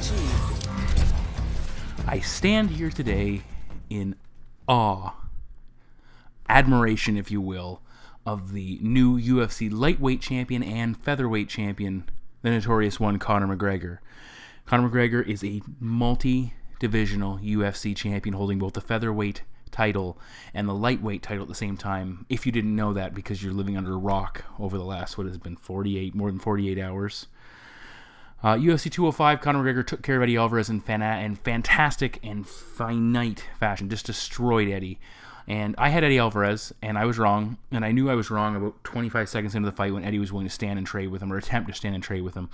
achieved. I stand here today in awe, admiration, if you will, of the new UFC lightweight champion and featherweight champion, the notorious one, Conor McGregor. Conor McGregor is a multi-divisional UFC champion holding both the featherweight title and the lightweight title at the same time. If you didn't know that because you're living under a rock over the last, more than 48 hours. UFC 205, Conor McGregor took care of Eddie Alvarez in fantastic and finite fashion, just destroyed Eddie. And I had Eddie Alvarez, and I was wrong, and I knew I was wrong about 25 seconds into the fight when Eddie was willing to stand and trade with him, or attempt to stand and trade with him.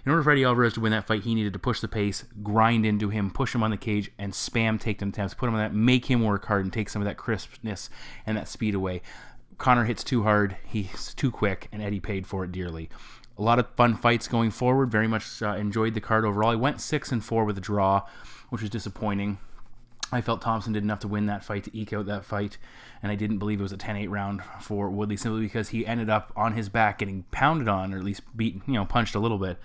In order for Eddie Alvarez to win that fight, he needed to push the pace, grind into him, push him on the cage, and spam takedown attempts, put him on that, make him work hard, and take some of that crispness and that speed away. Conor hits too hard, he's too quick, and Eddie paid for it dearly. A lot of fun fights going forward, very much enjoyed the card overall. I went 6-4 with a draw, which was disappointing. I felt Thompson did enough to win that fight, to eke out that fight, and I didn't believe it was a 10-8 round for Woodley, simply because he ended up on his back getting pounded on, or at least punched a little bit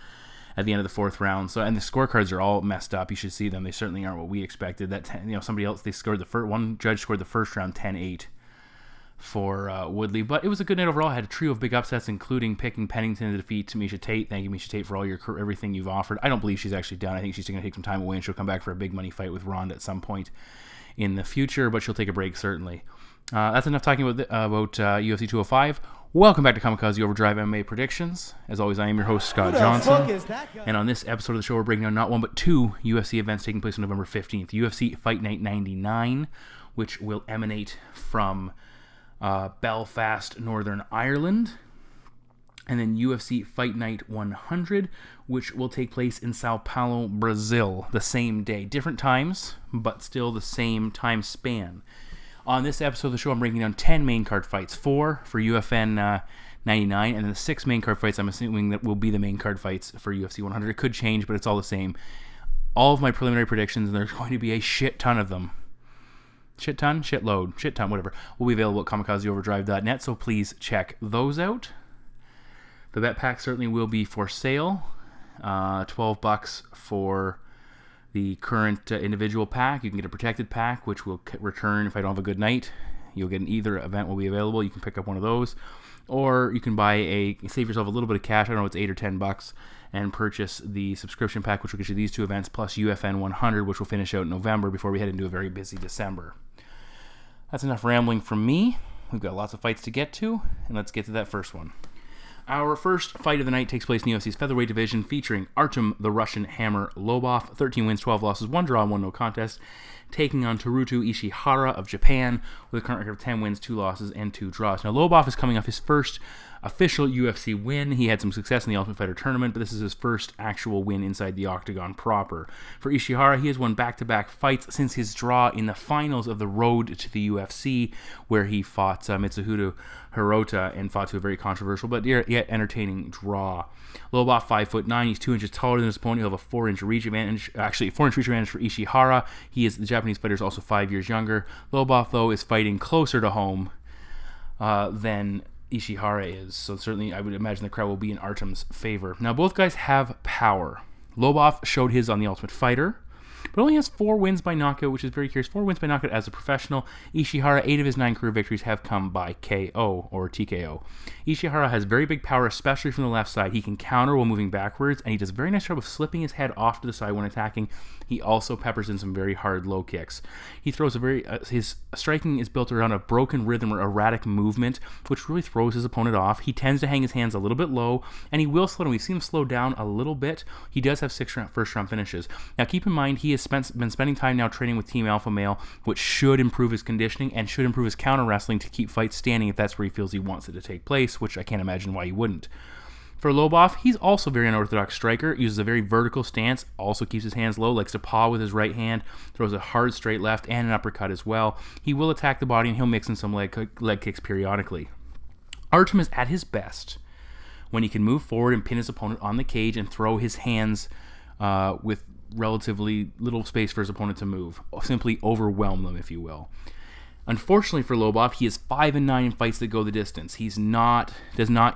at the end of the fourth round. So, and the scorecards are all messed up. You should see them. They certainly aren't what we expected. Somebody else, one judge scored the first round 10-8 for Woodley, but it was a good night overall. I had a trio of big upsets, including picking Pennington to defeat Miesha Tate. Thank you, Miesha Tate, for all everything you've offered. I don't believe she's actually done. I think she's going to take some time away, and she'll come back for a big money fight with Ronda at some point in the future, but she'll take a break, certainly. That's enough talking about UFC 205. Welcome back to Kamikaze Overdrive MMA Predictions. As always, I am your host, Scott Johnson. And on this episode of the show, we're breaking down not one but two UFC events taking place on November 15th. UFC Fight Night 99, which will emanate from Belfast, Northern Ireland, and then UFC Fight Night 100, which will take place in Sao Paulo, Brazil, the same day. Different times, but still the same time span. On this episode of the show, I'm breaking down 10 main card fights, 4 for UFN 99, and then the 6 main card fights I'm assuming that will be the main card fights for UFC 100. It could change, but it's all the same. All of my preliminary predictions, and there's going to be a shit ton of them. Shit ton, whatever, will be available at kamikazeoverdrive.net, so please check those out. The bet pack certainly will be for sale. $12 for the current individual pack. You can get a protected pack, which will return if I don't have a good night. You'll get either event will be available. You can pick up one of those, or you can save yourself a little bit of cash. I don't know, it's $8 or $10, and purchase the subscription pack, which will get you these two events plus UFN 100, which will finish out in November before we head into a very busy December. That's enough rambling from me. We've got lots of fights to get to, and let's get to that first one. Our first fight of the night takes place in the UFC's featherweight division, featuring Artem the Russian Hammer Lobov, 13 wins, 12 losses, 1 draw, and 1 no contest, taking on Teruto Ishihara of Japan with a current record of 10 wins, 2 losses, and 2 draws. Now, Lobov is coming off his first official UFC win. He had some success in the Ultimate Fighter tournament, but this is his first actual win inside the octagon proper. For Ishihara, he has won back-to-back fights since his draw in the finals of the Road to the UFC, where he fought Mitsuhiro Hirota and fought to a very controversial but yet entertaining draw. Lobov, 5'9", he's 2 inches taller than his opponent. He'll have a 4-inch reach advantage. Actually, a 4-inch reach advantage for Ishihara. The Japanese fighter is also 5 years younger. Lobov, though, is fighting closer to home than Ishihara is, so certainly I would imagine the crowd will be in Artem's favor. Now, both guys have power. Lobov showed his on The Ultimate Fighter, but only has 4 wins by knockout, which is very curious. 4 wins by knockout as a professional. Ishihara, 8 of his 9 career victories have come by KO or TKO. Ishihara has very big power, especially from the left side. He can counter while moving backwards, and he does a very nice job of slipping his head off to the side when attacking. He also peppers in some very hard low kicks. He throws his striking is built around a broken rhythm or erratic movement, which really throws his opponent off. He tends to hang his hands a little bit low, and he will slow down. We've seen him slow down a little bit. He does have 6 first-round finishes. Now, keep in mind, he has been spending time now training with Team Alpha Male, which should improve his conditioning and should improve his counter wrestling to keep fights standing if that's where he feels he wants it to take place, which I can't imagine why he wouldn't. For Lobov, he's also a very unorthodox striker, uses a very vertical stance, also keeps his hands low, likes to paw with his right hand, throws a hard straight left and an uppercut as well. He will attack the body, and he'll mix in some leg kicks periodically. Artem is at his best when he can move forward and pin his opponent on the cage and throw his hands with relatively little space for his opponent to move. Simply overwhelm them, if you will. Unfortunately for Lobov, he is 5-9 in fights that go the distance. Does not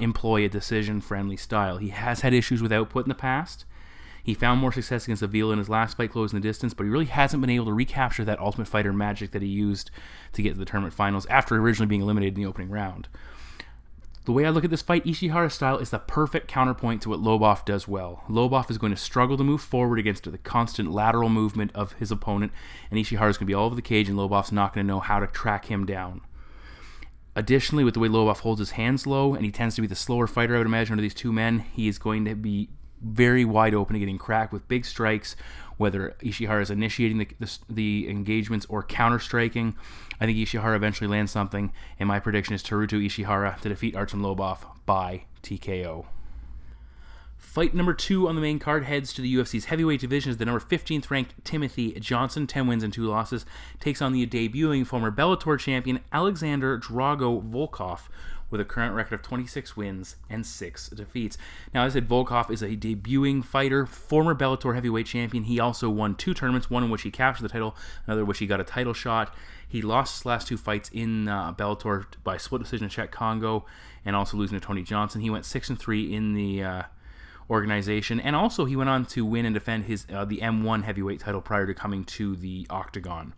employ a decision-friendly style. He has had issues with output in the past. He found more success against Avila in his last fight, closing the distance, but he really hasn't been able to recapture that Ultimate Fighter magic that he used to get to the tournament finals after originally being eliminated in the opening round. The way I look at this fight, Ishihara's style is the perfect counterpoint to what Lobov does well. Lobov is going to struggle to move forward against the constant lateral movement of his opponent, and Ishihara is going to be all over the cage, and Lobov's not going to know how to track him down. Additionally, with the way Lobov holds his hands low, and he tends to be the slower fighter, I would imagine, under these two men, he is going to be very wide open to getting cracked with big strikes, whether Ishihara is initiating the engagements or counter-striking. I think Ishihara eventually lands something, and my prediction is Teruto Ishihara to defeat Artem Lobov by TKO. Fight number 2 on the main card heads to the UFC's heavyweight division as the number 15th ranked Timothy Johnson, 10 wins and 2 losses, takes on the debuting former Bellator champion Alexander Drago Volkov with a current record of 26 wins and 6 defeats. Now, as I said, Volkov is a debuting fighter, former Bellator heavyweight champion. He also won 2 tournaments, one in which he captured the title, another in which he got a title shot. He lost his last 2 fights in Bellator by split decision to Czech Congo, and also losing to Tony Johnson. He went 6-3 in the organization, and also he went on to win and defend his the M1 heavyweight title prior to coming to the Octagon.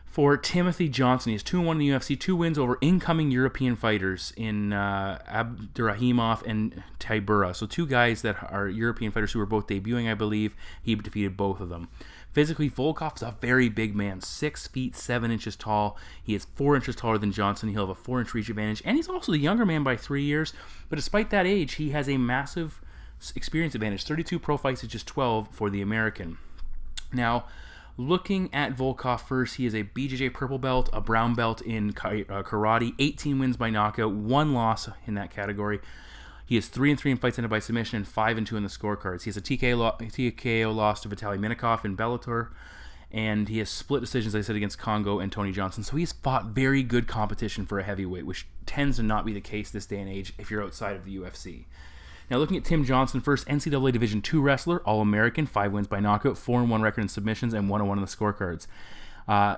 For Timothy Johnson, he has 2-1 in the UFC, 2 wins over incoming European fighters in Abdurahimov and Tybura. So 2 guys that are European fighters who were both debuting, I believe. He defeated both of them. Physically, Volkov is a very big man, 6 feet 7 inches tall. He is 4 inches taller than Johnson. He'll have a 4-inch reach advantage, and he's also the younger man by 3 years. But despite that age, he has a massive experience advantage. 32 pro fights to just 12 for the American. Now, looking at Volkov first, he is a BJJ purple belt, a brown belt in karate, 18 wins by knockout, 1 loss in that category. He is 3-3 in fights ended by submission and 5-2 in the scorecards. He has a TKO loss to Vitaly Minakov in Bellator, and he has split decisions, as I said, against Congo and Tony Johnson. So he's fought very good competition for a heavyweight, which tends to not be the case this day and age if you're outside of the UFC. Now, looking at Tim Johnson first, NCAA Division II wrestler, All-American, 5 wins by knockout, 4-1 record in submissions, and 1-1 in the scorecards.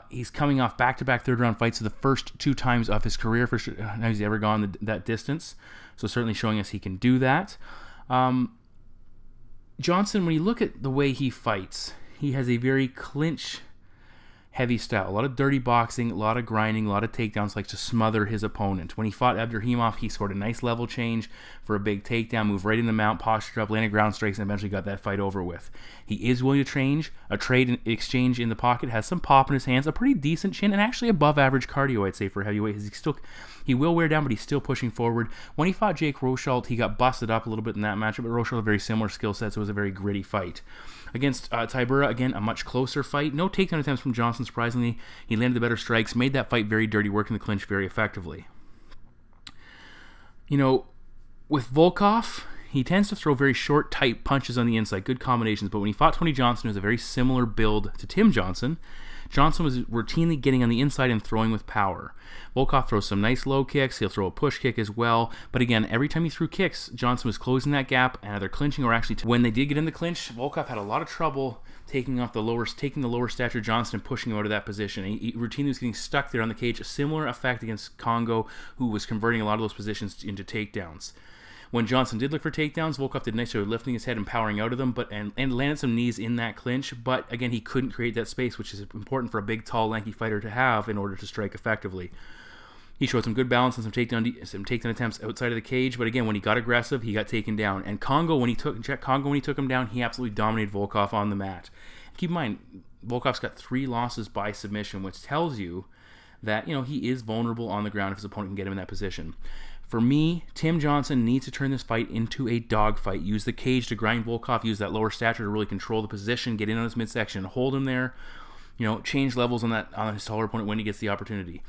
He's coming off back-to-back third-round fights for the first 2 times of his career. For sure, now he's ever gone that distance, so certainly showing us he can do that. Johnson, when you look at the way he fights, he has a very clinch-heavy style. A lot of dirty boxing, a lot of grinding, a lot of takedowns, likes to smother his opponent. When he fought Abdurahimov, he scored a nice level change for a big takedown, moved right in the mount, postured up, landed ground strikes, and eventually got that fight over with. He is willing to trade and exchange in the pocket, has some pop in his hands, a pretty decent chin, and actually above average cardio, I'd say, for heavyweight. He will wear down, but he's still pushing forward. When he fought Jake Rochold, he got busted up a little bit in that matchup, but Rochold had a very similar skill set, so it was a very gritty fight. Against Tybura, again, a much closer fight. No takedown attempts from Johnson, surprisingly. He landed the better strikes, made that fight very dirty, working the clinch very effectively. You know, with Volkov, he tends to throw very short, tight punches on the inside, good combinations, but when he fought Tony Johnson, it was a very similar build to Tim Johnson. Johnson was routinely getting on the inside and throwing with power. Volkov throws some nice low kicks. He'll throw a push kick as well. But again, every time he threw kicks, Johnson was closing that gap and either clinching or actually... When they did get in the clinch, Volkov had a lot of trouble taking the lower stature Johnson and pushing him out of that position. He routinely was getting stuck there on the cage. A similar effect against Congo, who was converting a lot of those positions into takedowns. When Johnson did look for takedowns, Volkov did nice job lifting his head and powering out of them, and landed some knees in that clinch. But again, he couldn't create that space, which is important for a big, tall, lanky fighter to have in order to strike effectively. He showed some good balance and some takedown attempts outside of the cage. But again, when he got aggressive, he got taken down. And Congo, when he took him down, he absolutely dominated Volkov on the mat. Keep in mind, Volkov's got 3 losses by submission, which tells you that he is vulnerable on the ground if his opponent can get him in that position. For me, Tim Johnson needs to turn this fight into a dogfight. Use the cage to grind Volkov, use that lower stature to really control the position, get in on his midsection, hold him there, change levels on his taller opponent when he gets the opportunity.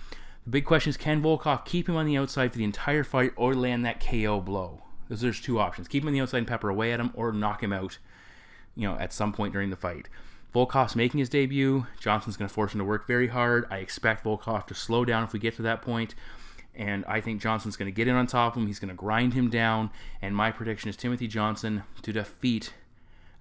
The big question is, can Volkov keep him on the outside for the entire fight or land that KO blow? There's 2 options. Keep him on the outside and pepper away at him, or knock him out, at some point during the fight. Volkov's making his debut. Johnson's going to force him to work very hard. I expect Volkov to slow down if we get to that point. And I think Johnson's going to get in on top of him. He's going to grind him down. And my prediction is Timothy Johnson to defeat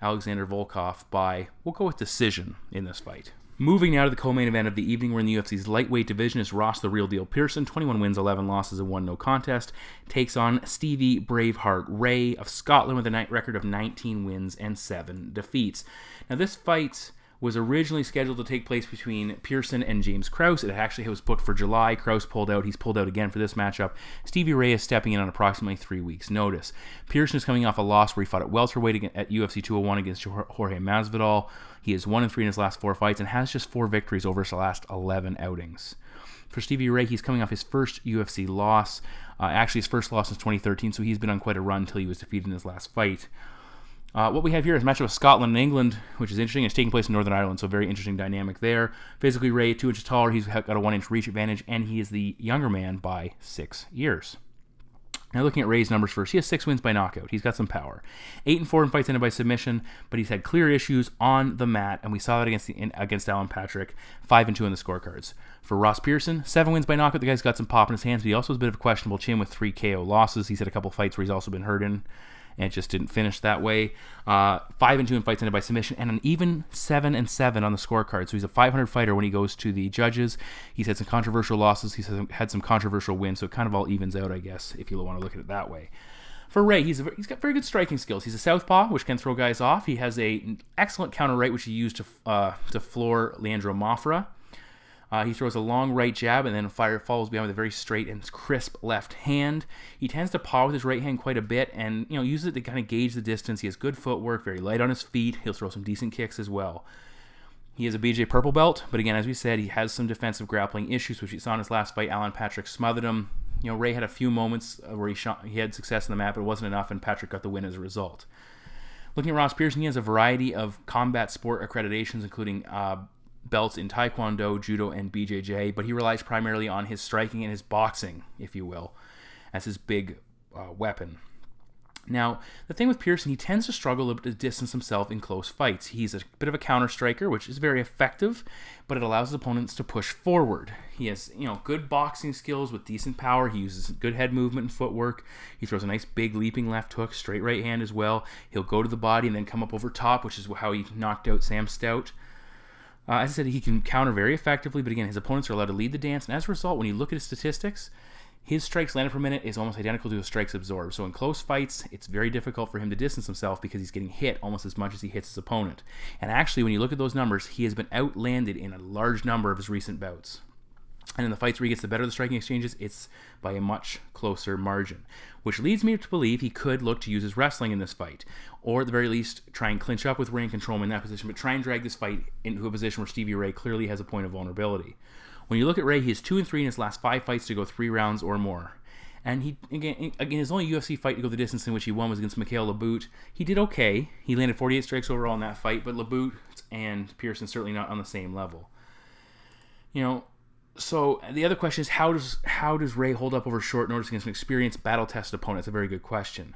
Alexander Volkov by, we'll go with decision in this fight. Moving now to the co-main event of the evening, we're in the UFC's lightweight division as Ross the Real Deal Pearson, 21 wins, 11 losses, and 1 no contest, takes on Stevie Braveheart Ray of Scotland with a record of 19 wins and 7 defeats. Now this fight was originally scheduled to take place between Pearson and James Krause. It actually was booked for July. Krause pulled out. He's pulled out again for this matchup. Stevie Ray is stepping in on approximately 3 weeks' notice. Pearson is coming off a loss where he fought at welterweight at UFC 201 against Jorge Masvidal. He is 1-3 in his last 4 fights and has just 4 victories over his last 11 outings. For Stevie Ray, he's coming off his first UFC loss. Actually, his first loss since 2013, so he's been on quite a run until he was defeated in his last fight. What we have here is a matchup of Scotland and England, which is interesting. It's taking place in Northern Ireland, so very interesting dynamic there. Physically, Ray, 2 inches taller. He's got a 1-inch reach advantage, and he is the younger man by 6 years. Now, looking at Ray's numbers first, he has 6 wins by knockout. He's got some power. 8-4 in fights ended by submission, but he's had clear issues on the mat, and we saw that against Alan Patrick. 5-2 in the scorecards. For Ross Pearson, 7 wins by knockout. The guy's got some pop in his hands, but he also has a bit of a questionable chin with 3 KO losses. He's had a couple fights where he's also been hurt in, and it just didn't finish that way. 5-2 in fights ended by submission, and an even 7-7 on the scorecard. So he's a 500 fighter when he goes to the judges. He's had some controversial losses. He's had some controversial wins, so it kind of all evens out, I guess, if you want to look at it that way. For Ray, he's got very good striking skills. He's a southpaw, which can throw guys off. He has an excellent counter right, which he used to floor Leandro Mafra. He throws a long right jab and then follows behind with a very straight and crisp left hand. He tends to paw with his right hand quite a bit and uses it to kind of gauge the distance. He has good footwork, very light on his feet. He'll throw some decent kicks as well. He is a BJ purple belt, but again, as we said, he has some defensive grappling issues, which he saw in his last fight. Alan Patrick smothered him. Ray had a few moments where he had success in the mat, but it wasn't enough, and Patrick got the win as a result. Looking at Ross Pearson, he has a variety of combat sport accreditations, including belts in Taekwondo, Judo, and BJJ, but he relies primarily on his striking and his boxing, if you will, as his big weapon. Now, the thing with Pearson, he tends to struggle to distance himself in close fights. He's a bit of a counter striker, which is very effective, but it allows his opponents to push forward. He has, good boxing skills with decent power. He uses good head movement and footwork. He throws a nice big leaping left hook, straight right hand as well. He'll go to the body and then come up over top, which is how he knocked out Sam Stout. As I said, he can counter very effectively, but again, his opponents are allowed to lead the dance, and as a result, when you look at his statistics, his strikes landed per minute is almost identical to his strikes absorbed. So in close fights, it's very difficult for him to distance himself because he's getting hit almost as much as he hits his opponent. And actually, when you look at those numbers, he has been outlanded in a large number of his recent bouts. And in the fights where he gets the better of the striking exchanges, it's by a much closer margin, which leads me to believe he could look to use his wrestling in this fight, or at the very least, try and clinch up with Ray and control him in that position, but try and drag this fight into a position where Stevie Ray clearly has a point of vulnerability. When you look at Ray, he is 2-3 in his last 5 fights to go 3 rounds or more. And he, again, his only UFC fight to go the distance in which he won was against Mikhail Labout. He did okay. He landed 48 strikes overall in that fight, but Labout and Pearson certainly not on the same level. So the other question is, how does Ray hold up over short notice against an experienced, battle-tested opponent? That's a very good question.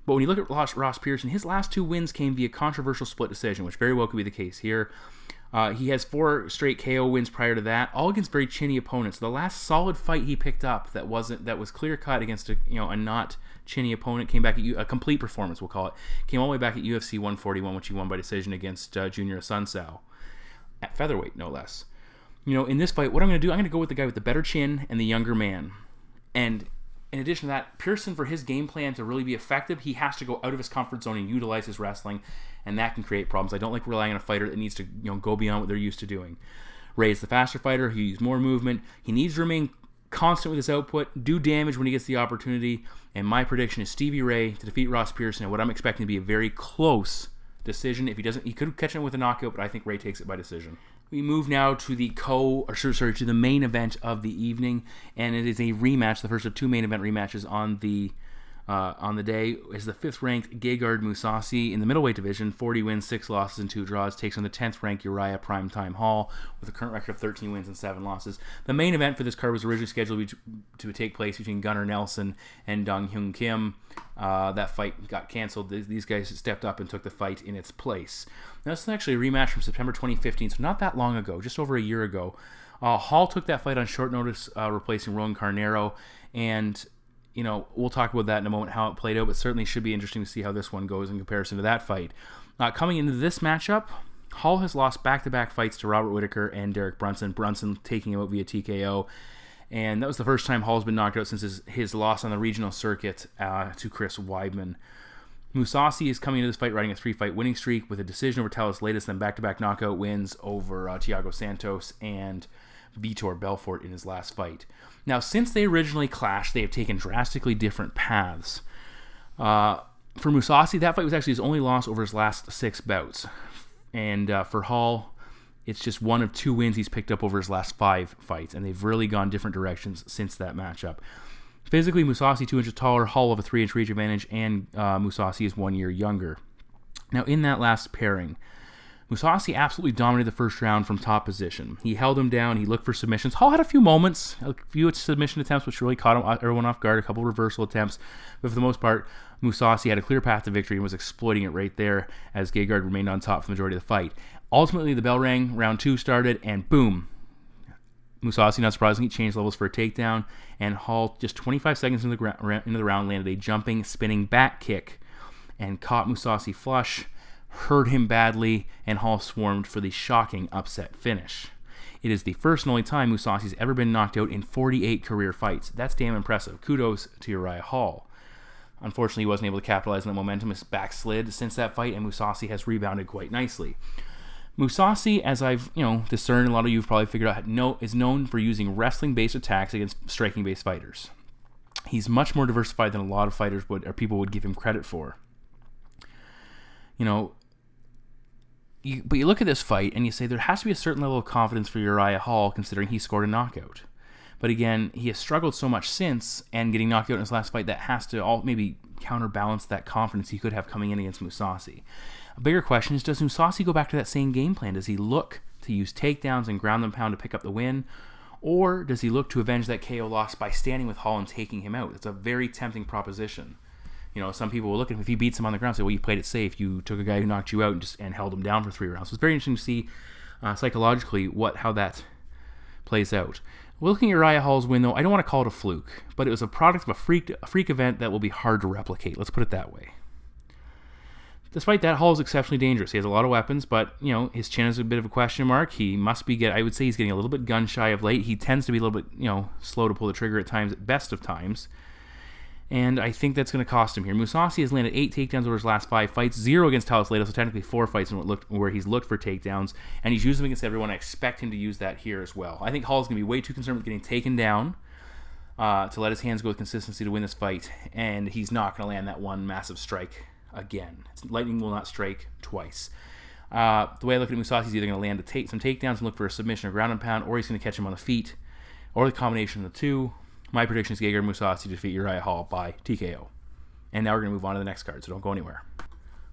But when you look at Ross Pearson, his last 2 wins came via controversial split decision, which very well could be the case here. He has 4 straight KO wins prior to that, all against very chinny opponents. The last solid fight he picked up that was clear cut against a not chinny opponent came back at a complete performance, we'll call it. Came all the way back at UFC 141, which he won by decision against Junior Asuncao at featherweight, no less. In this fight, what I'm going to do, I'm going to go with the guy with the better chin and the younger man. And in addition to that, Pearson, for his game plan to really be effective, he has to go out of his comfort zone and utilize his wrestling, and that can create problems. I don't like relying on a fighter that needs to go beyond what they're used to doing. Ray is the faster fighter. He uses more movement. He needs to remain constant with his output, do damage when he gets the opportunity, and my prediction is Stevie Ray to defeat Ross Pearson, and what I'm expecting to be a very close decision. If he doesn't, he could catch him with a knockout, but I think Ray takes it by decision. We move now to the main event of the evening, and it is a rematch, the first of 2 main event rematches on the day. Is the 5th-ranked Gegard Mousasi in the middleweight division, 40 wins, 6 losses, and 2 draws, takes on the 10th-ranked Uriah Primetime Hall with a current record of 13 wins and 7 losses. The main event for this card was originally scheduled to take place between Gunnar Nelson and Dong Hyun Kim. That fight got canceled. These guys stepped up and took the fight in its place. Now, this is actually a rematch from September 2015, so not that long ago, just over a year ago. Hall took that fight on short notice, replacing Rowan Carnero, and we'll talk about that in a moment, how it played out, but certainly should be interesting to see how this one goes in comparison to that fight. Coming into this matchup, Hall has lost back-to-back fights to Robert Whittaker and Derek Brunson. Brunson taking him out via TKO. And that was the first time Hall's been knocked out since his loss on the regional circuit to Chris Weidman. Mousasi is coming into this fight riding a 3-fight winning streak with a decision over Leites, then back-to-back knockout wins over Thiago Santos and Vitor Belfort in his last fight. Now, since they originally clashed, they have taken drastically different paths. For Mousasi, that fight was actually his only loss over his last 6 bouts. And for Hall, it's just one of 2 wins he's picked up over his last 5 fights, and they've really gone different directions since that matchup. Physically, Mousasi 2 inches taller, Hall of a 3-inch reach advantage, and Mousasi is 1 year younger. Now, in that last pairing, Mousasi absolutely dominated the first round from top position. He held him down, he looked for submissions. Hall had a few moments, a few submission attempts, which really caught everyone off guard, a couple reversal attempts, but for the most part, Mousasi had a clear path to victory and was exploiting it right there as Gegard remained on top for the majority of the fight. Ultimately, the bell rang, round 2 started, and boom, Mousasi, not surprisingly, changed levels for a takedown, and Hall, just 25 seconds into the round, landed a jumping, spinning back kick and caught Mousasi flush, hurt him badly, and Hall swarmed for the shocking upset finish. It is the first and only time Mousasi's ever been knocked out in 48 career fights. That's damn impressive. Kudos to Uriah Hall. Unfortunately, he wasn't able to capitalize on the momentum. His backslid since that fight, and Mousasi has rebounded quite nicely. Mousasi, as I've discerned, a lot of you have probably figured out, is known for using wrestling-based attacks against striking-based fighters. He's much more diversified than a lot of fighters people would give him credit for. But you look at this fight and you say there has to be a certain level of confidence for Uriah Hall, considering he scored a knockout. But again, he has struggled so much since, and getting knocked out in his last fight, that has to maybe counterbalance that confidence he could have coming in against Mousasi. A bigger question is, does Mousasi go back to that same game plan? Does he look to use takedowns and ground and pound to pick up the win? Or does he look to avenge that KO loss by standing with Hall and taking him out? It's a very tempting proposition. Some people will look at him, if he beats him on the ground, say, well, you played it safe. You took a guy who knocked you out and held him down for 3 rounds. So it's very interesting to see psychologically how that plays out. Looking at Uriah Hall's win, though, I don't want to call it a fluke, but it was a product of a freak event that will be hard to replicate. Let's put it that way. Despite that, Hall is exceptionally dangerous. He has a lot of weapons, but, his chin is a bit of a question mark. He must be I would say he's getting a little bit gun shy of late. He tends to be a little bit, slow to pull the trigger at times, at best of times. And I think that's going to cost him here. Mousasi has landed 8 takedowns over his last 5 fights, 0 against Leites, so technically 4 fights where he's looked for takedowns, and he's used them against everyone. I expect him to use that here as well. I think Hall's going to be way too concerned with getting taken down to let his hands go with consistency to win this fight, and he's not going to land that one massive strike again. Lightning will not strike twice. The way I look at Mousasi, he's either going to land some takedowns and look for a submission or ground and pound, or he's going to catch him on the feet, or the combination of the two. My prediction is Gegard Mousasi to defeat Uriah Hall by TKO. And now we're going to move on to the next card, so don't go anywhere.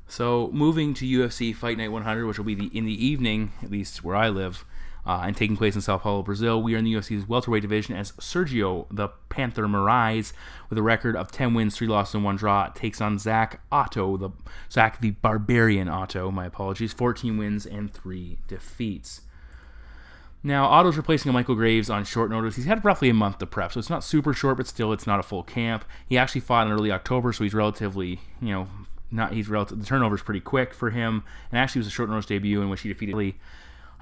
So moving to UFC Fight Night 100, which will be in the evening, at least where I live, and taking place in Sao Paulo, Brazil. We are in the UFC's welterweight division as Sergio the Panther Marise, with a record of 10 wins, 3 losses, and 1 draw, takes on Zach the Barbarian Otto, 14 wins and 3 defeats. Now, Otto's replacing a Michael Graves on short notice. He's had roughly a month to prep, so it's not super short, but still, it's not a full camp. He actually fought in early October, so he's relatively, the turnover's pretty quick for him, and actually it was a short notice debut in which he defeated,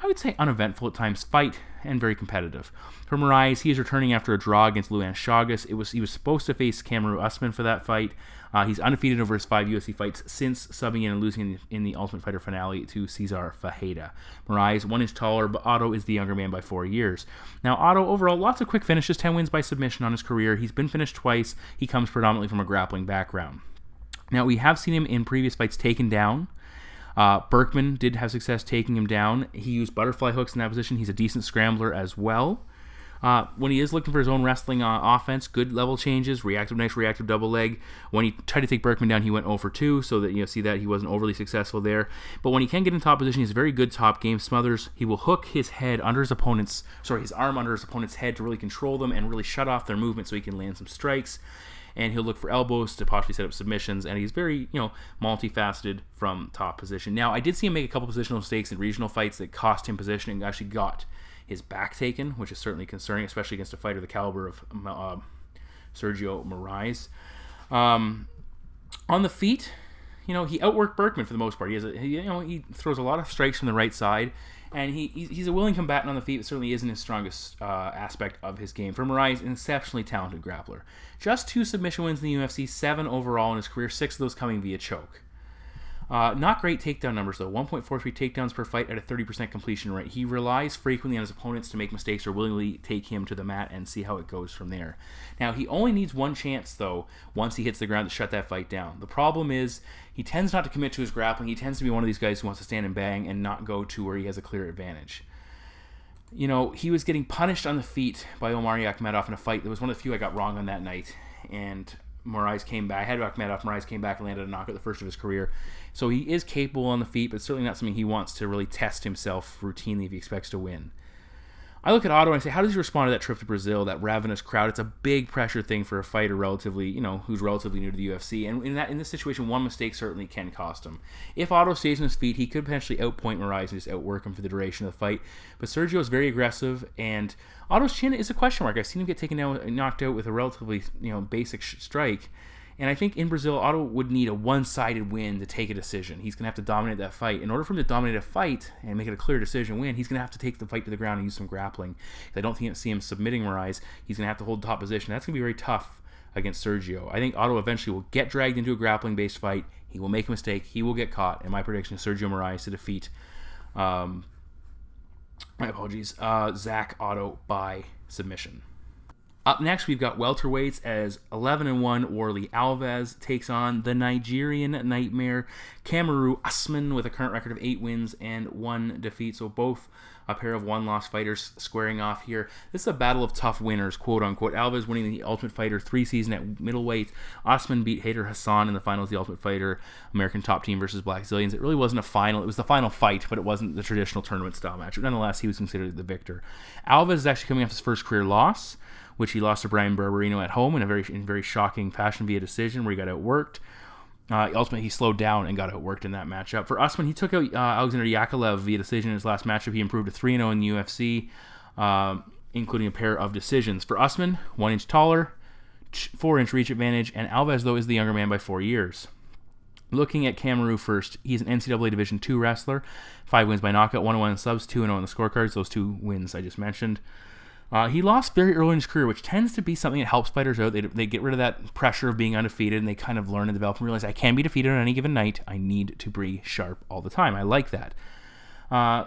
I would say, uneventful at times fight and very competitive. For Marise, he is returning after a draw against Luan Chagas. He was supposed to face Kamaru Usman for that fight. He's undefeated over his 5 UFC fights since subbing in and losing in the Ultimate Fighter finale to Cesar Fajeda. Marise, 1 inch taller, but Otto is the younger man by 4 years. Now, Otto, overall, lots of quick finishes, 10 wins by submission on his career. He's been finished twice. He comes predominantly from a grappling background. Now, we have seen him in previous fights taken down. Berkman did have success taking him down. He used butterfly hooks in that position. He's a decent scrambler as well. When he is looking for his own wrestling offense, good level changes, nice reactive double leg. When he tried to take Berkman down, he went 0 for 2, so that see that he wasn't overly successful there. But when he can get in top position, he's a very good top game smothers. He will hook his arm under his opponent's head to really control them and really shut off their movement so he can land some strikes. And he'll look for elbows to possibly set up submissions, and he's very, multifaceted from top position. Now, I did see him make a couple positional mistakes in regional fights that cost him positioning, actually got his back taken, which is certainly concerning, especially against a fighter the caliber of Sergio Marise. On the feet, he outworked Berkman for the most part. He throws a lot of strikes from the right side, and he's a willing combatant on the feet, but certainly isn't his strongest aspect of his game. For Marise, an exceptionally talented grappler. Just 2 submission wins in the UFC, 7 overall in his career, 6 of those coming via choke. Not great takedown numbers, though. 1.43 takedowns per fight at a 30% completion rate. He relies frequently on his opponents to make mistakes or willingly take him to the mat and see how it goes from there. Now, he only needs one chance, though, once he hits the ground to shut that fight down. The problem is he tends not to commit to his grappling. He tends to be one of these guys who wants to stand and bang and not go to where he has a clear advantage. He was getting punished on the feet by Omari Akhmedov in a fight that was one of the few I got wrong on that night. And Marise came back. I had Akhmedov. Marise came back and landed a knockout, the first of his career. So he is capable on the feet, but certainly not something he wants to really test himself routinely if he expects to win. I look at Otto and I say, how does he respond to that trip to Brazil, that ravenous crowd? It's a big pressure thing for a fighter who's relatively new to the UFC. And in this situation, one mistake certainly can cost him. If Otto stays on his feet, he could potentially outpoint Marise and just outwork him for the duration of the fight. But Sergio is very aggressive, and Otto's chin is a question mark. I've seen him get knocked out with a relatively basic strike. And I think in Brazil, Otto would need a one-sided win to take a decision. He's going to have to dominate that fight. In order for him to dominate a fight and make it a clear decision win, he's going to have to take the fight to the ground and use some grappling. I don't see him submitting Marise. He's going to have to hold the top position. That's going to be very tough against Sergio. I think Otto eventually will get dragged into a grappling-based fight. He will make a mistake. He will get caught. And my prediction is Sergio Marise to defeat, Zach Otto by submission. Up next, we've got welterweights as 11-1 Warley Alves takes on the Nigerian Nightmare Kamaru Usman with a current record of 8 wins and 1 defeat. So both a pair of one-loss fighters squaring off here. This is a battle of tough winners, quote-unquote. Alves winning the Ultimate Fighter 3 season at middleweight. Usman beat Hader Hassan in the finals of the Ultimate Fighter, American Top Team versus Black Zillions. It really wasn't a final. It was the final fight, but it wasn't the traditional tournament-style match. But nonetheless, he was considered the victor. Alves is actually coming off his first career loss, which he lost to Brian Barberino at home in very shocking fashion via decision where he got outworked. Ultimately, he slowed down and got outworked in that matchup. For Usman, he took out Alexander Yakovlev via decision in his last matchup. He improved to 3-0 in the UFC, including a pair of decisions. For Usman, 1 inch taller, 4-inch reach advantage, and Alves, though, is the younger man by 4 years. Looking at Kamaru first, he's an NCAA Division II wrestler, 5 wins by knockout, 1-1 in subs, 2-0 in the scorecards, those 2 wins I just mentioned. He lost very early in his career, which tends to be something that helps fighters out. They get rid of that pressure of being undefeated, and they kind of learn and develop and realize, I can be defeated on any given night. I need to be sharp all the time. I like that.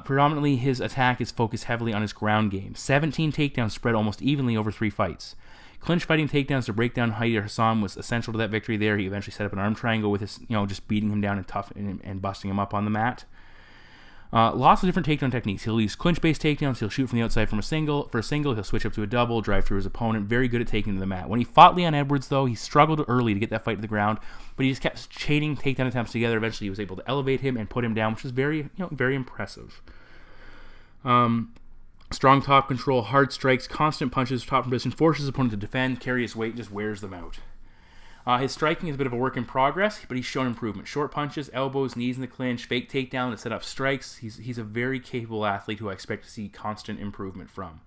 Predominantly, his attack is focused heavily on his ground game. 17 takedowns spread almost evenly over 3 fights. Clinch fighting takedowns to break down Hader Hassan was essential to that victory there. He eventually set up an arm triangle with his, just beating him down and busting him up on the mat. Lots of different takedown techniques. He'll use clinch-based takedowns. He'll shoot from the outside for a single. He'll switch up to a double, drive through his opponent. Very good at taking him to the mat. When he fought Leon Edwards, though, he struggled early to get that fight to the ground, but he just kept chaining takedown attempts together. Eventually, he was able to elevate him and put him down, which was very impressive. Strong top control, hard strikes, constant punches, top position, forces his opponent to defend, carry his weight, just wears them out. His striking is a bit of a work in progress, but he's shown improvement. Short punches, elbows, knees in the clinch, fake takedown to set up strikes. He's a very capable athlete who I expect to see constant improvement from.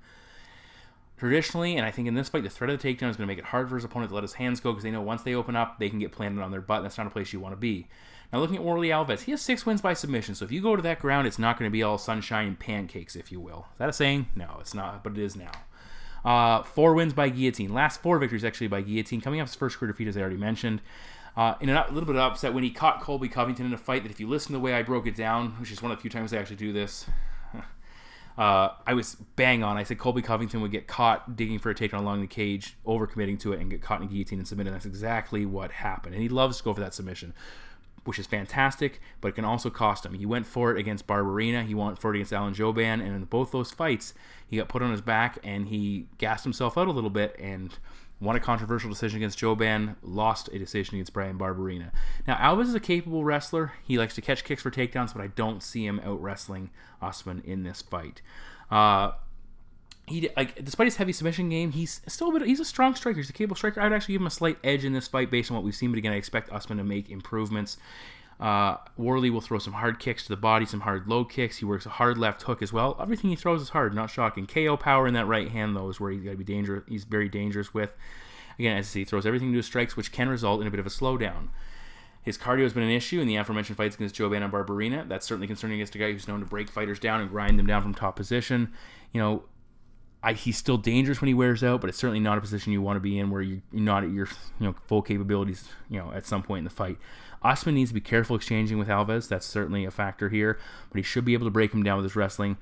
Traditionally, and I think in this fight, the threat of the takedown is going to make it hard for his opponent to let his hands go because they know once they open up, they can get planted on their butt. That's not a place you want to be. Now, looking at Warley Alves, he has 6 wins by submission, so if you go to that ground, it's not going to be all sunshine and pancakes, if you will. Is that a saying? No, it's not, but it is now. 4 wins by guillotine. Last 4 victories actually by guillotine. Coming off his first career defeat, as I already mentioned. In a little bit of upset when he caught Colby Covington in a fight that if you listen to the way I broke it down, which is one of the few times I actually do this, I was bang on. I said Colby Covington would get caught digging for a takedown along the cage, overcommitting to it, and get caught in a guillotine and submit. And that's exactly what happened. And he loves to go for that submission, which is fantastic, but it can also cost him. He went for it against Barberina. He went for it against Alan Jouban, and in both those fights, he got put on his back, and he gassed himself out a little bit and won a controversial decision against Jouban, lost a decision against Brian Barberina. Now, Alves is a capable wrestler. He likes to catch kicks for takedowns, but I don't see him out-wrestling Usman in this fight. Despite his heavy submission game, he's a strong striker. He's a capable striker. I'd actually give him a slight edge in this fight based on what we've seen, but again, I expect Usman to make improvements. Warley will throw some hard kicks to the body, some hard low kicks. He works a hard left hook as well. Everything he throws is hard, not shocking. KO power in that right hand, though, is where he's got to be dangerous. He's very dangerous with. Again, as I say, he throws everything to his strikes, which can result in a bit of a slowdown. His cardio has been an issue in the aforementioned fights against Jovan and Barberena. That's certainly concerning against a guy who's known to break fighters down and grind them down from top position. He's still dangerous when he wears out, but it's certainly not a position you want to be in where you're not at your full capabilities at some point in the fight. Usman needs to be careful exchanging with Alves. That's certainly a factor here, but he should be able to break him down with his wrestling,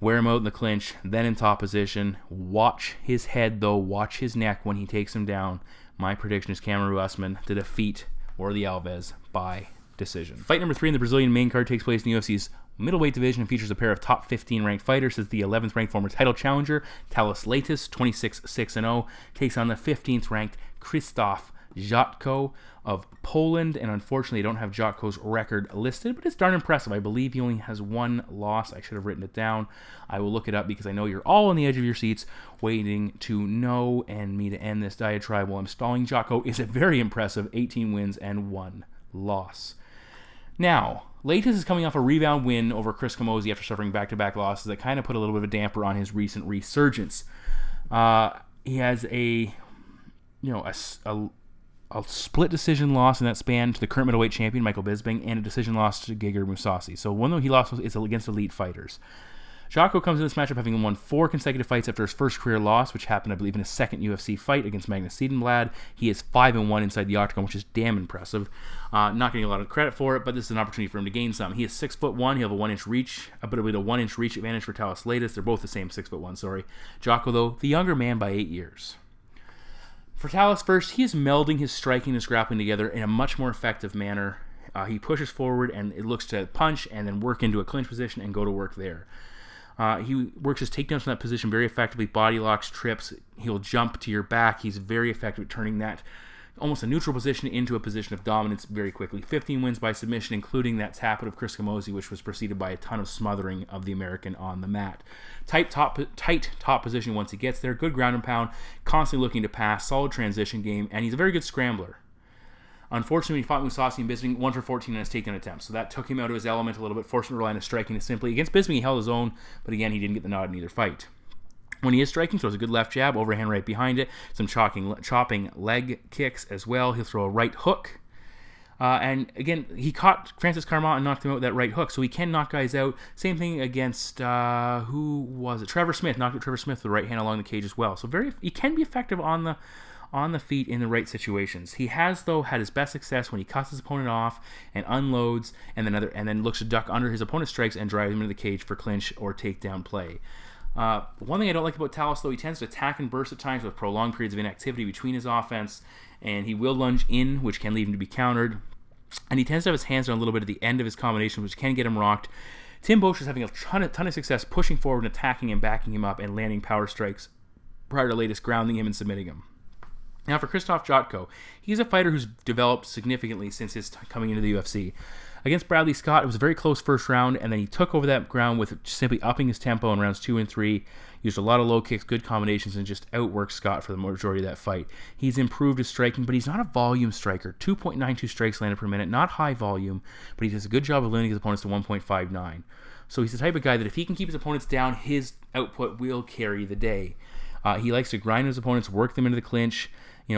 wear him out in the clinch, then in top position. Watch his head, though. Watch his neck when he takes him down. My prediction is Kamaru Usman to defeat Warlley Alves by decision. Fight number 3 in the Brazilian main card takes place in the UFC's middleweight division and features a pair of top 15 ranked fighters as the 11th ranked former title challenger Thales Leites, 26-6-0, takes on the 15th ranked Krzysztof Jotco of Poland, and unfortunately I don't have Jotco's record listed, but it's darn impressive. I believe he only has 1 loss. I should have written it down. I will look it up because I know you're all on the edge of your seats waiting to know and me to end this diatribe while I'm stalling. Jotco is a very impressive 18 wins and 1 loss. Now, Leites is coming off a rebound win over Chris Camozzi after suffering back-to-back losses that kind of put a little bit of a damper on his recent resurgence. He has a split decision loss in that span to the current middleweight champion Michael Bisping and a decision loss to Gegard Mousasi. So one though he lost is against elite fighters. Jotco comes into this matchup having won 4 consecutive fights after his first career loss, which happened, I believe, in his second UFC fight against Magnus Siedenblad. He is 5-1 inside the octagon, which is damn impressive. Not getting a lot of credit for it, but this is an opportunity for him to gain some. He is 6'1". He'll have a 1-inch reach, but it'll be the 1-inch reach advantage for Thales Leites. They're both the same 6'1", sorry. Jotco, though, the younger man by 8 years. For Thales first, he is melding his striking and his grappling together in a much more effective manner. He pushes forward and it looks to punch and then work into a clinch position and go to work there. He works his takedowns from that position very effectively, body locks, trips. He'll jump to your back. He's very effective at turning that almost a neutral position into a position of dominance very quickly. 15 wins by submission, including that tap out of Chris Camozzi, which was preceded by a ton of smothering of the American on the mat. Tight top position once he gets there. Good ground and pound, constantly looking to pass, solid transition game, and he's a very good scrambler. Unfortunately, he fought Mousasi and Bisping 1 for 14 on his takedown attempts, so that took him out of his element a little bit, forced him to rely on his striking simply. Against Bisping, he held his own, but again, he didn't get the nod in either fight. When he is striking, throws a good left jab, overhand right behind it, some chopping leg kicks as well. He'll throw a right hook. And again, he caught Francis Carmont and knocked him out with that right hook, so he can knock guys out. Same thing against, who was it? Trevor Smith, knocked out Trevor Smith with the right hand along the cage as well. So he can be effective on the feet in the right situations. He has, though, had his best success when he cuts his opponent off and unloads and then looks to duck under his opponent's strikes and drive him into the cage for clinch or takedown play. One thing I don't like about Thales, though, he tends to attack and burst at times with prolonged periods of inactivity between his offense, and he will lunge in, which can leave him to be countered. And he tends to have his hands down a little bit at the end of his combination, which can get him rocked. Tim Boesch is having a ton of success pushing forward and attacking and backing him up and landing power strikes prior to Leites grounding him and submitting him. Now for Krzysztof Jotco, he's a fighter who's developed significantly since his coming into the UFC. Against Bradley Scott, it was a very close first round, and then he took over that ground with simply upping his tempo in rounds 2 and 3, used a lot of low kicks, good combinations, and just outworked Scott for the majority of that fight. He's improved his striking, but he's not a volume striker. 2.92 strikes landed per minute, not high volume, but he does a good job of limiting his opponents to 1.59. So he's the type of guy that if he can keep his opponents down, his output will carry the day. He likes to grind his opponents, work them into the clinch.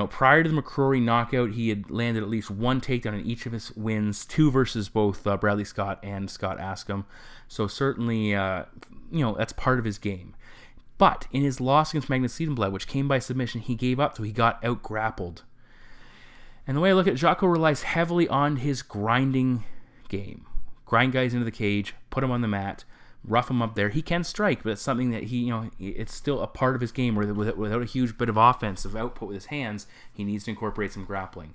Prior to the McCrory knockout, he had landed at least 1 takedown in each of his wins, 2 versus both Bradley Scott and Scott Askham. So certainly, that's part of his game. But in his loss against Magnus Siedenblad, which came by submission, he gave up, so he got out-grappled. And the way I look at it, Jotco relies heavily on his grinding game. Grind guys into the cage, put them on the mat, rough him up there. He can strike, but it's something that it's still a part of his game where without a huge bit of offensive output with his hands, he needs to incorporate some grappling.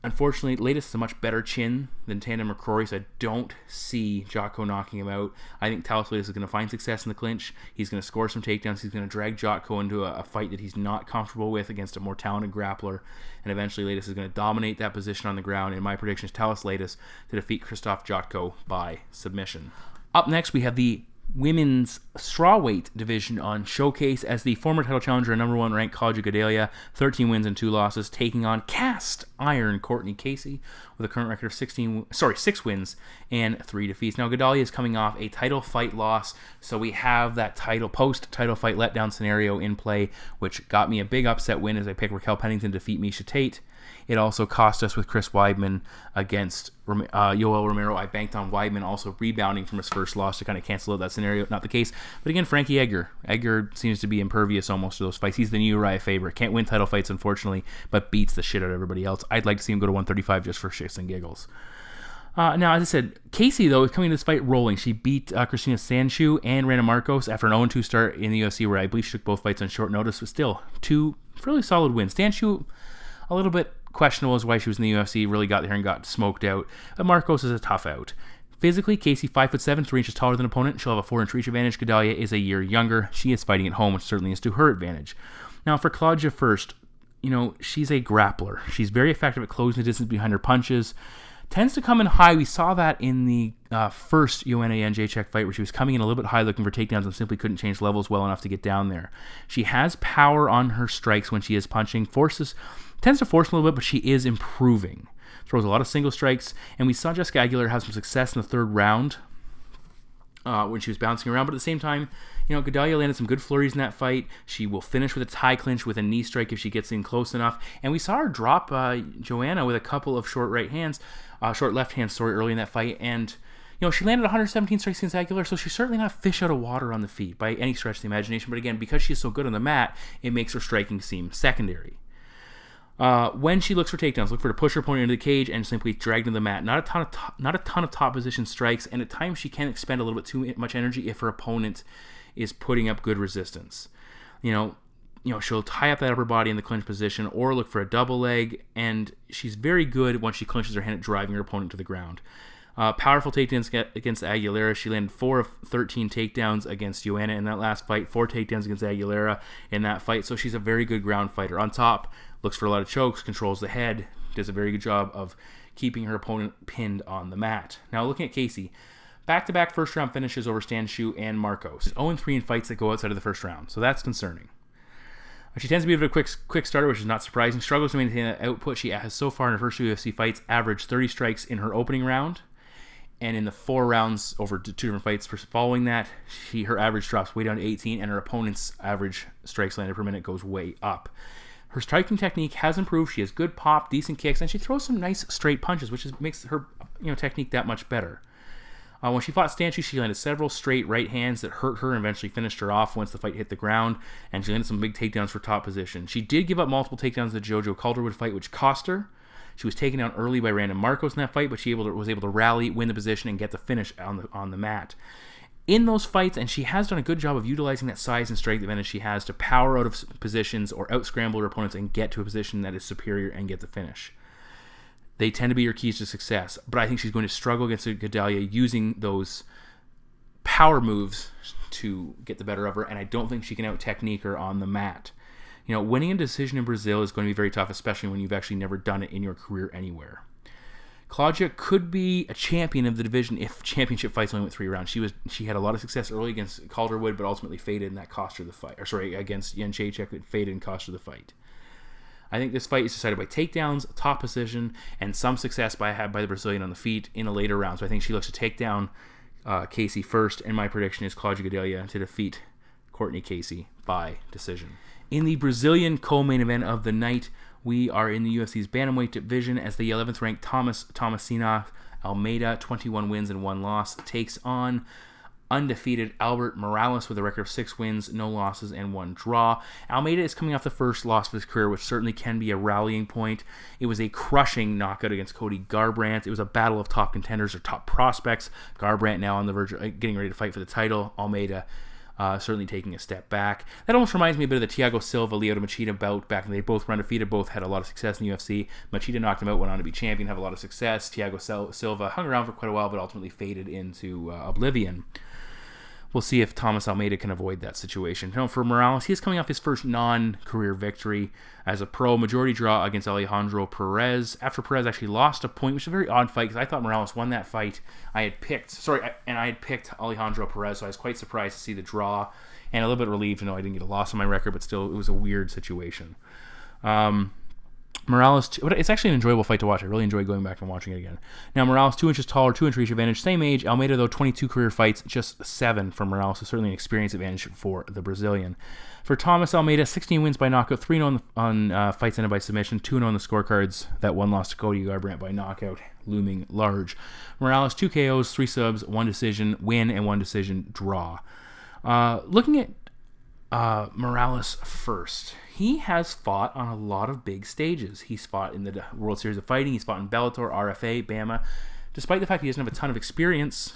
Unfortunately, Leites is a much better chin than Tandem McCrory, so I don't see Jotco knocking him out. I think Thales Leites is going to find success in the clinch. He's going to score some takedowns. He's going to drag Jotco into a fight that he's not comfortable with against a more talented grappler, and eventually Leites is going to dominate that position on the ground, and my prediction is Thales Leites to defeat Krzysztof Jotco by submission. Up next, we have the women's strawweight division on showcase as the former title challenger and number 1 ranked College of Gadelha, 13 wins and 2 losses, taking on cast iron Courtney Casey with a current record of 6 wins and 3 defeats. Now, Gadelha is coming off a title fight loss, so we have that post-title fight letdown scenario in play, which got me a big upset win as I picked Raquel Pennington to defeat Miesha Tate. It also cost us with Chris Weidman against Yoel Romero. I banked on Weidman also rebounding from his first loss to kind of cancel out that scenario. Not the case. But again, Frankie Edgar. Edgar seems to be impervious almost to those fights. He's the new Uriah Faber. Can't win title fights, unfortunately, but beats the shit out of everybody else. I'd like to see him go to 135 just for shits and giggles. Now, as I said, Casey, though, is coming to this fight rolling. She beat Christina Sanchu and Randa Marcos after an 0-2 start in the UFC, where I believe she took both fights on short notice, but still, 2 fairly solid wins. Sanchu, a little bit questionable as why she was in the UFC, really got there and got smoked out. But Marcos is a tough out. Physically, Casey, 5'7", 3 inches taller than opponent. She'll have a 4-inch reach advantage. Gadelha is a year younger. She is fighting at home, which certainly is to her advantage. Now, for Claudia first, she's a grappler. She's very effective at closing the distance behind her punches. Tends to come in high. We saw that in the first Joanna Jędrzejczyk fight, where she was coming in a little bit high looking for takedowns and simply couldn't change levels well enough to get down there. She has power on her strikes when she is punching. Tends to force a little bit, but she is improving. Throws a lot of single strikes, and we saw Jessica Aguilar have some success in the third round when she was bouncing around, but at the same time, Gadelha landed some good flurries in that fight. She will finish with a tie clinch with a knee strike if she gets in close enough, and we saw her drop Joanna with a couple of short left hands, early in that fight, and she landed 117 strikes against Aguilar, so she's certainly not a fish out of water on the feet by any stretch of the imagination, but again, because she's so good on the mat, it makes her striking seem secondary. When she looks for takedowns, look for her to push her opponent into the cage and simply drag to the mat. Not a ton of top position strikes, and at times she can expend a little bit too much energy if her opponent is putting up good resistance. She'll tie up that upper body in the clinch position or look for a double leg, and she's very good once she clinches her hand at driving her opponent to the ground. Powerful takedowns against Aguilera. She landed 4 of 13 takedowns against Joanna in that last fight, 4 takedowns against Aguilera in that fight, so she's a very good ground fighter. On top, looks for a lot of chokes, controls the head, does a very good job of keeping her opponent pinned on the mat. Now looking at Casey, back-to-back first-round finishes over Sanchu and Marcos. 0-3 in fights that go outside of the first round, so that's concerning. She tends to be a bit of a quick starter, which is not surprising. Struggles to maintain that output. She has so far in her first UFC fights averaged 30 strikes in her opening round, and in the 4 rounds over 2 different fights following that, her average drops way down to 18, and her opponent's average strikes landed per minute goes way up. Her striking technique has improved. She has good pop, decent kicks, and she throws some nice straight punches, which makes her technique that much better. When she fought Sanchu, she landed several straight right hands that hurt her and eventually finished her off once the fight hit the ground, and she landed some big takedowns for top position. She did give up multiple takedowns in the Jojo Calderwood fight, which cost her. She was taken down early by Randa Marcos in that fight, but she was able to rally, win the position, and get the finish on the mat. In those fights, and she has done a good job of utilizing that size and strength advantage she has to power out of positions or out-scramble her opponents and get to a position that is superior and get the finish. They tend to be her keys to success, but I think she's going to struggle against Gadelha using those power moves to get the better of her, and I don't think she can out-technique her on the mat. Winning a decision in Brazil is going to be very tough, especially when you've actually never done it in your career anywhere. Claudia could be a champion of the division if championship fights only went 3 rounds. She had a lot of success early against Calderwood, but ultimately faded, and that cost her the fight. Against Jędrzejczyk, it faded and cost her the fight. I think this fight is decided by takedowns, top position, and some success by the Brazilian on the feet in a later round. So I think she looks to take down Casey first, and my prediction is Claudia Gadelha to defeat Courtney Casey by decision. In the Brazilian co-main event of the night, we are in the UFC's bantamweight division as the 11th ranked Tomasina Almeida, 21 wins and 1 loss, takes on undefeated Albert Morales with a record of 6 wins, no losses, and 1 draw. Almeida is coming off the first loss of his career, which certainly can be a rallying point. It was a crushing knockout against Cody Garbrandt. It was a battle of top contenders or top prospects. Garbrandt now on the verge of getting ready to fight for the title. Almeida certainly taking a step back. That almost reminds me a bit of the Thiago Silva-Lyoto Machida bout back when they both were undefeated, both had a lot of success in the UFC. Machida knocked him out, went on to be champion, have a lot of success. Thiago Silva hung around for quite a while, but ultimately faded into oblivion. We'll see if Thomas Almeida can avoid that situation. For Morales, he is coming off his first non-career victory as a pro, majority draw against Alejandro Perez. After Perez actually lost a point, which is a very odd fight because I thought Morales won that fight. I had picked Alejandro Perez, so I was quite surprised to see the draw and a little bit relieved to know I didn't get a loss on my record, but still, it was a weird situation. Morales, but it's actually an enjoyable fight to watch. I really enjoy going back and watching it again. Now, Morales, 2 inches taller, 2-inch reach advantage, same age. Almeida, though, 22 career fights, just 7 for Morales, so certainly an experience advantage for the Brazilian. For Thomas Almeida, 16 wins by knockout, 3-0 on fights ended by submission, 2-0 on the scorecards. That one loss to Cody Garbrandt by knockout, looming large. Morales, 2 KOs, 3 subs, 1 decision win, and 1 decision draw. Looking at Morales first, he has fought on a lot of big stages. He's fought in the World Series of Fighting. He's fought in Bellator, RFA, BAMMA. Despite the fact he doesn't have a ton of experience,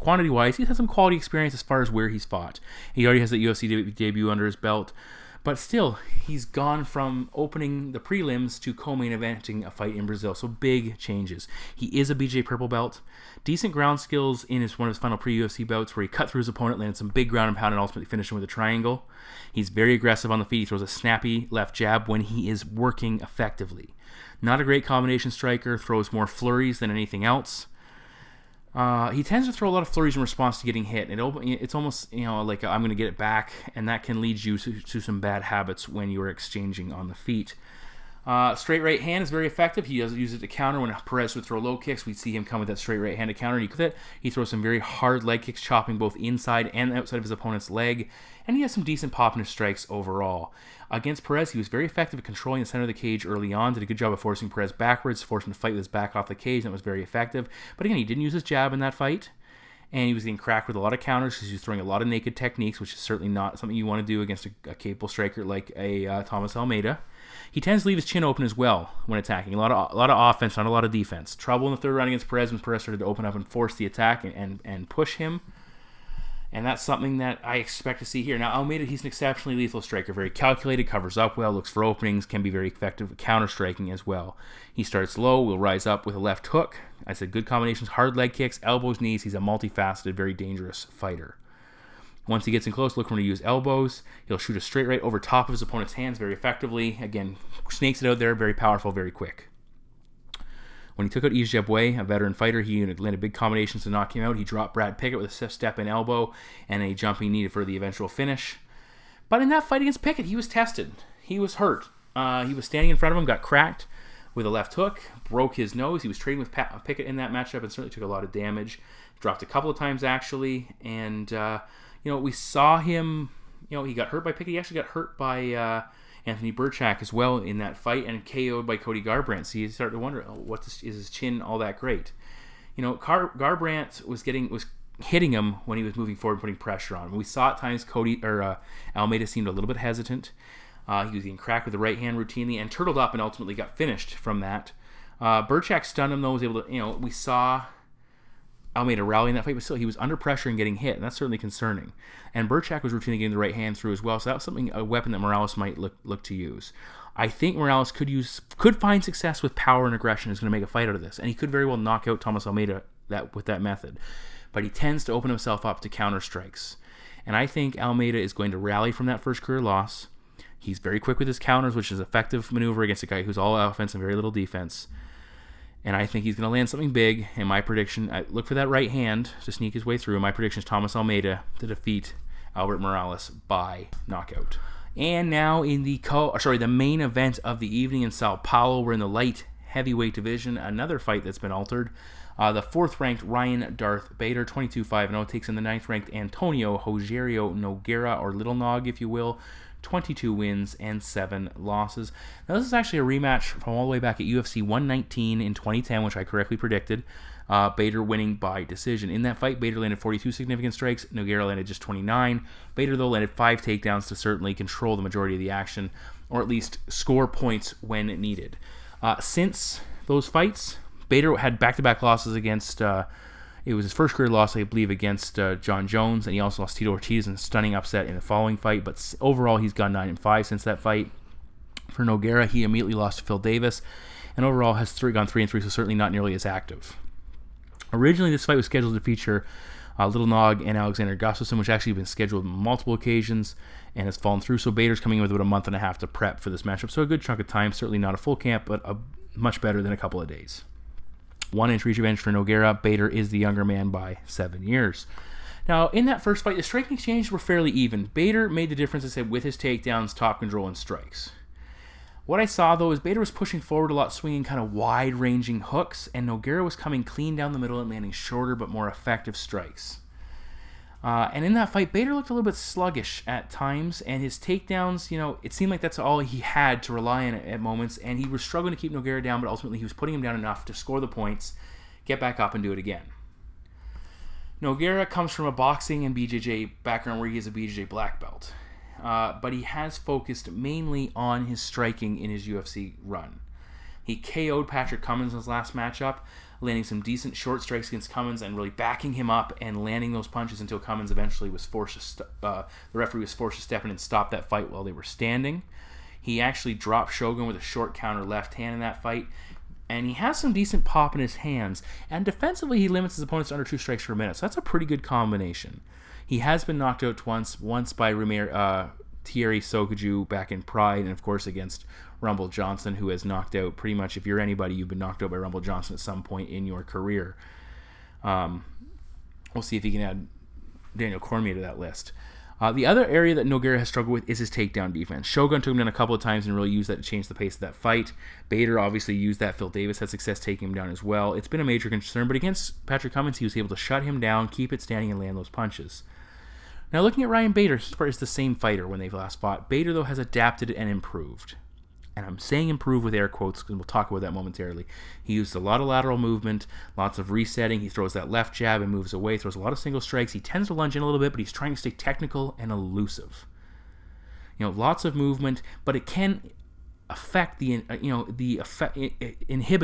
quantity-wise, he's had some quality experience as far as where he's fought. He already has the UFC debut under his belt. But still, he's gone from opening the prelims to co-main eventing a fight in Brazil. So big changes. He is a BJ purple belt. Decent ground skills in one of his final pre-UFC bouts where he cut through his opponent, landed some big ground and pound, and ultimately finished him with a triangle. He's very aggressive on the feet. He throws a snappy left jab when he is working effectively. Not a great combination striker. Throws more flurries than anything else. He tends to throw a lot of flurries in response to getting hit. It's almost, like I'm going to get it back, and that can lead you to some bad habits when you're exchanging on the feet. Straight right hand is very effective. He does use it to counter. When Perez would throw low kicks, we'd see him come with that straight right hand to counter. He throws some very hard leg kicks, chopping both inside and outside of his opponent's leg, and he has some decent pop in his strikes overall. Against Perez, he was very effective at controlling the center of the cage early on, did a good job of forcing Perez backwards, forcing him to fight with his back off the cage, and that was very effective. But again, he didn't use his jab in that fight, and he was getting cracked with a lot of counters because he was throwing a lot of naked techniques, which is certainly not something you want to do against a capable striker like a Thomas Almeida. He tends to leave his chin open as well when attacking. A lot of offense, not a lot of defense. Trouble in the third round against Perez when Perez started to open up and force the attack and push him. And that's something that I expect to see here. Now, Almeida, he's an exceptionally lethal striker. Very calculated, covers up well, looks for openings, can be very effective at counter-striking as well. He starts low, will rise up with a left hook. I said good combinations, hard leg kicks, elbows, knees. He's a multifaceted, very dangerous fighter. Once he gets in close, look for him to use elbows. He'll shoot a straight right over top of his opponent's hands very effectively. Again, snakes it out there, very powerful, very quick. When he took out Ishihara, a veteran fighter, he landed big combinations to knock him out. He dropped Brad Pickett with a step-in elbow and a jumping knee for the eventual finish. But in that fight against Pickett, he was tested. He was hurt. He was standing in front of him, got cracked with a left hook, broke his nose. He was trading with Pickett in that matchup and certainly took a lot of damage. Dropped a couple of times, actually. And, we saw him, he got hurt by Pickett. He actually got hurt by Anthony Burchak as well in that fight and KO'd by Cody Garbrandt. So you start to wonder, is his chin all that great? Garbrandt was hitting him when he was moving forward, putting pressure on him. We saw at times Almeida seemed a little bit hesitant. He was getting cracked with the right hand routinely and turtled up and ultimately got finished from that. Burchak stunned him though, was able to, we saw Almeida rallying that fight, but still he was under pressure and getting hit, and that's certainly concerning. And Burchak was routinely getting the right hand through as well, so that was a weapon that Morales might look to use. I think Morales could find success with power and aggression. Is going to make a fight out of this, and he could very well knock out Thomas Almeida with that method. But he tends to open himself up to counter strikes, and I think Almeida is going to rally from that first career loss. He's very quick with his counters, which is an effective maneuver against a guy who's all offense and very little defense. And I think he's going to land something big. And my prediction, I look for that right hand to sneak his way through. My prediction is Thomas Almeida to defeat Albert Morales by knockout. And now in the main event of the evening in Sao Paulo, we're in the light heavyweight division. Another fight that's been altered. The 4th-ranked Ryan Darth Bader, 22-5-0, takes in the 9th-ranked Antonio Rogerio Nogueira, or Little Nog, if you will. 22 wins and 7 losses. Now, this is actually a rematch from all the way back at UFC 119 in 2010, which I correctly predicted. Bader winning by decision. In that fight, Bader landed 42 significant strikes. Nogueira landed just 29. Bader, though, landed 5 takedowns to certainly control the majority of the action, or at least score points when needed. Since those fights, Bader had back-to-back losses against... It was his first career loss, I believe, against John Jones, and he also lost Tito Ortiz in a stunning upset in the following fight. But overall, he's gone 9-5 since that fight. For Nogueira, he immediately lost to Phil Davis, and overall has gone 3-3, so certainly not nearly as active. Originally, this fight was scheduled to feature Little Nog and Alexander Gustafsson, which actually been scheduled on multiple occasions and has fallen through. So Bader's coming in with about a month and a half to prep for this matchup. So a good chunk of time, certainly not a full camp, but much better than a couple of days. 1-inch reach advantage for Nogueira. Bader is the younger man by 7 years. Now, in that first fight, the striking exchanges were fairly even. Bader made the difference, I said, with his takedowns, top control, and strikes. What I saw, though, is Bader was pushing forward a lot, swinging kind of wide-ranging hooks, and Nogueira was coming clean down the middle and landing shorter but more effective strikes. And in that fight, Bader looked a little bit sluggish at times, and his takedowns, it seemed like that's all he had to rely on at moments, and he was struggling to keep Nogueira down, but ultimately he was putting him down enough to score the points, get back up, and do it again. Nogueira comes from a boxing and BJJ background where he is a BJJ black belt. But he has focused mainly on his striking in his UFC run. He KO'd Patrick Cummins in his last matchup, landing some decent short strikes against Cummins and really backing him up and landing those punches until Cummins eventually was forced to the referee was forced to step in and stop that fight while they were standing. He actually dropped Shogun with a short counter left hand in that fight, and he has some decent pop in his hands, and defensively he limits his opponents to under 2 strikes per minute, so that's a pretty good combination. He has been knocked out once by Thierry Sokoudjou back in Pride, and of course against Rumble Johnson, who has knocked out pretty much, if you're anybody, you've been knocked out by Rumble Johnson at some point in your career. We'll see if he can add Daniel Cormier to that list. The other area that Nogueira has struggled with is his takedown defense. Shogun took him down a couple of times and really used that to change the pace of that fight. Bader obviously used that. Phil Davis had success taking him down as well. It's been a major concern, but against Patrick Cummins, he was able to shut him down, keep it standing, and land those punches. Now, looking at Ryan Bader, he is the same fighter when they've last fought. Bader, though, has adapted and improved. And I'm saying improve with air quotes because we'll talk about that momentarily. He used a lot of lateral movement, lots of resetting. He throws that left jab and moves away, throws a lot of single strikes. He tends to lunge in a little bit, but he's trying to stay technical and elusive. Lots of movement, but it can affect inhibit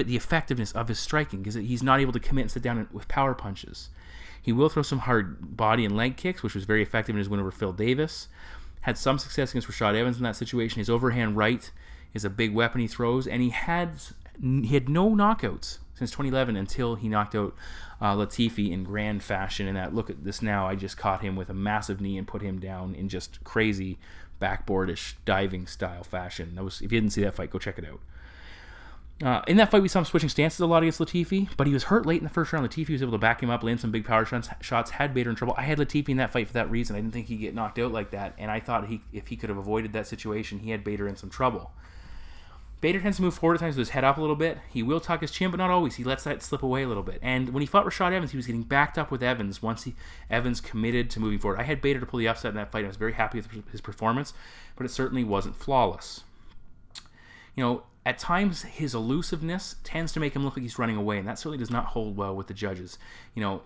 the effectiveness of his striking because he's not able to commit and sit down with power punches. He will throw some hard body and leg kicks, which was very effective in his win over Phil Davis. Had some success against Rashad Evans in that situation. His overhand right is a big weapon he throws, and he had no knockouts since 2011 until he knocked out Latifi in grand fashion. And that, look at this now, I just caught him with a massive knee and put him down in just crazy backboardish diving style fashion. That was, if you didn't see that fight, go check it out. In that fight, we saw him switching stances a lot against Latifi, but he was hurt late in the first round. Latifi was able to back him up, land some big power shots, had Bader in trouble. I had Latifi in that fight for that reason. I didn't think he'd get knocked out like that, and I thought if he could have avoided that situation, he had Bader in some trouble. Bader tends to move forward at times with his head up a little bit. He will tuck his chin, but not always. He lets that slip away a little bit. And when he fought Rashad Evans, he was getting backed up with Evans once Evans committed to moving forward. I had Bader to pull the upset in that fight. I was very happy with his performance, but it certainly wasn't flawless. At times, his elusiveness tends to make him look like he's running away, and that certainly does not hold well with the judges.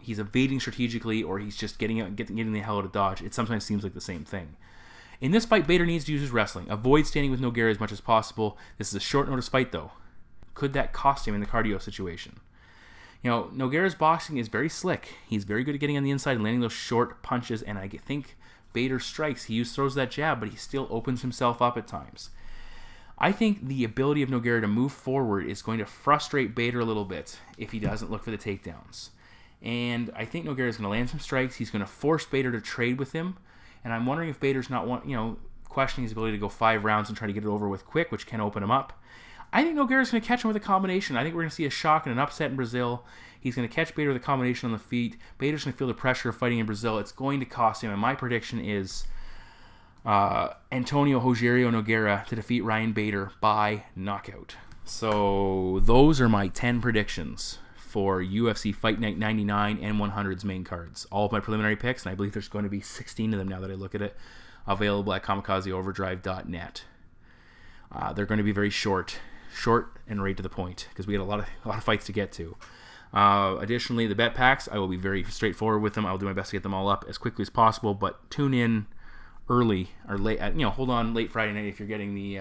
He's evading strategically, or he's just getting the hell out of dodge. It sometimes seems like the same thing. In this fight, Bader needs to use his wrestling. Avoid standing with Nogueira as much as possible. This is a short notice fight, though. Could that cost him in the cardio situation? Nogueira's boxing is very slick. He's very good at getting on the inside and landing those short punches, and I think Bader strikes. He throws that jab, but he still opens himself up at times. I think the ability of Nogueira to move forward is going to frustrate Bader a little bit if he doesn't look for the takedowns. And I think Nogueira is going to land some strikes. He's going to force Bader to trade with him. And I'm wondering if Bader's not questioning his ability to go 5 rounds and try to get it over with quick, which can open him up. I think Nogueira's going to catch him with a combination. I think we're going to see a shock and an upset in Brazil. He's going to catch Bader with a combination on the feet. Bader's going to feel the pressure of fighting in Brazil. It's going to cost him. And my prediction is Antonio Rogério Nogueira to defeat Ryan Bader by knockout. So those are my 10 predictions for UFC Fight Night 99 and 100's main cards. All of my preliminary picks, and I believe there's going to be 16 of them now that I look at it, available at kamikazeoverdrive.net. They're going to be very short and right to the point because we had a lot of fights to get to. Additionally, the bet packs, I will be very straightforward with them. I'll do my best to get them all up as quickly as possible, but tune in early or late, hold on late Friday night if you're getting the,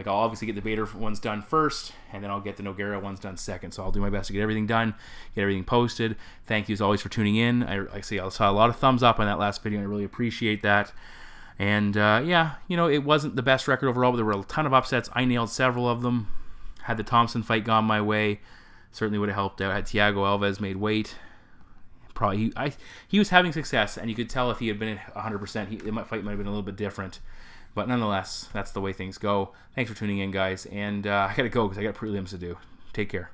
I'll obviously get the Bader ones done first, and then I'll get the Nogueira ones done second. So I'll do my best to get everything done, get everything posted. Thank you as always for tuning in. I saw a lot of thumbs up on that last video, and I really appreciate that. And it wasn't the best record overall, but there were a ton of upsets. I nailed several of them. Had the Thompson fight gone my way, certainly would have helped out. Had Thiago Alves made weight. Probably he was having success, and you could tell if he had been at 100%, the fight might have been a little bit different. But nonetheless, that's the way things go. Thanks for tuning in, guys, and I gotta go because I got prelims to do. Take care.